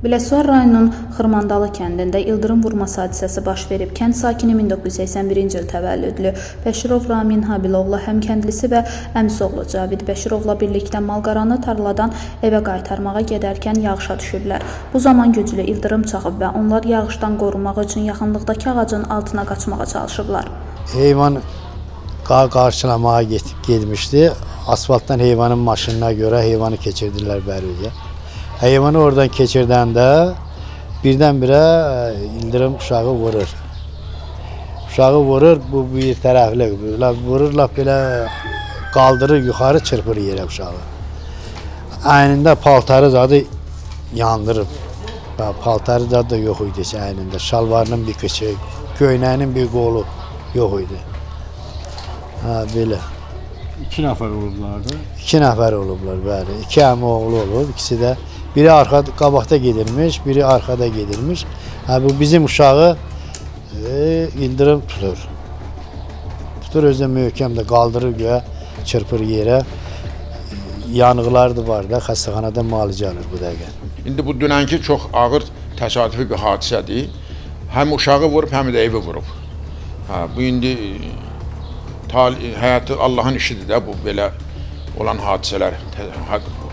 Biləsuvar rayonunun Xırmandalı kəndində ildırım vurması hadisəsi baş verib. Kənd sakini 1981-ci il təvəllüdlü Bəşirov Ramin Habiloğlu həmkəndlisi və əmisi oğlu Cavid Bəşirovla birlikdə malqaranı tarladan evə qaytarmağa gedərkən yağışa düşüblər. Bu zaman güclü ildırım çaxıb və onlar yağışdan qorunmaq üçün yaxınlıqdakı ağacın altına qaçmağa çalışıblar. Heyvan qarşılamağa getmişdi. Asfaltdan heyvanın maşınına görə heyvanı keçirdilər Bərviyə. Heyvanı oradan keçirdəndə birdən-birə ildırım uşağı vurur. Uşağı vurur, bu bir tərəfli vururlar, belə qaldırır, yuxarı çırpır yerə uşağı. Əynində paltarı zadı yandırıb. Paltarı zadı da yox idi əynində. Şalvarının bir kıçı, köynəyinin bir qolu yox idi. Belə. 2 nəfər olublardı. 2 nəfər olublar, bəli. 2 əmi oğlu olub, ikisi də. Biri qabaqda gedirmiş, biri arxada gedirmiş. Bu bizim uşağı ildırım tutur. Tutur, özü də möhkəm də qaldırır göyə, çırpır yerə. Yanıqlar da var da, xəstəxanada müalicə alır bu dəqiqə. İndi bu dünənki çox ağır təsadüfi bir hadisədir. Həm uşağı vurub, həm də evi vurub. Bu indi həyatı Allahın işidir də bu belə olan hadisələr.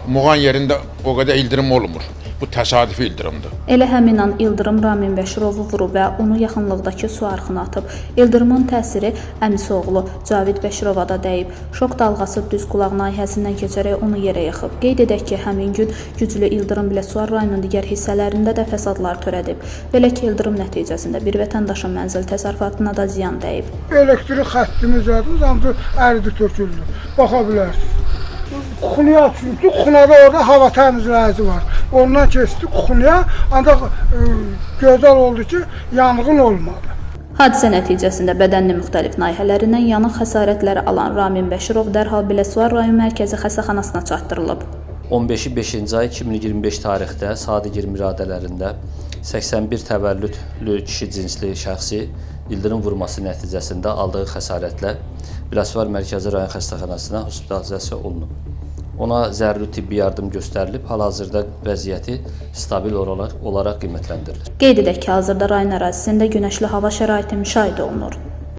Muğan yerində o qədər ildırım olmur. Bu təsadüfi ildırımdır. Elə həmin an ildırım Ramin Bəşirovu vurub və onu yaxınlıqdakı su arxına atıb. İldırımın təsiri əmisi oğlu Cavid Bəşirova da dəyib. Şok dalğası düz qulaq nahiyəsindən keçərək onu yerə yıxıb. Qeyd edək ki, həmin gün güclü ildırım Biləsuvar rayonunun digər hissələrində də fəsadlar törədib. Belə ki, ildırım nəticəsində bir vətəndaşın mənzil təsərrüfatına da ziyan dəyib. Elektrik xəttimiz əridi töküldü. Baxa bilərsiniz. Kuxunuya düşürdü, kuxunada orada hava təmizləyici var. Ondan keçdi kuxunuya, ancaq gözəl oldu ki, yanğın olmadı. Hadisə nəticəsində bədəninin müxtəlif nahiyələrindən yanıq xəsarətləri alan Ramin Bəşirov dərhal Biləsuvar rayon mərkəzi xəstəxanasına çatdırılıb. 15-ci 5-ci ay 2025 tarixdə saat 20 radələrində 81 təvəllüdlü kişi cinsli şəxsi ildırım vurması nəticəsində aldığı xəsarətlə Biləsuvar Mərkəzi rayon xəstəxanasına hospitalizasiya olunub. Ona zəruri tibbi yardım göstərilib, hal-hazırda vəziyyəti stabil olaraq qiymətləndirilir. Qeyd edək ki, hazırda rayon ərazisində günəşli hava şəraiti müşahidə olunur.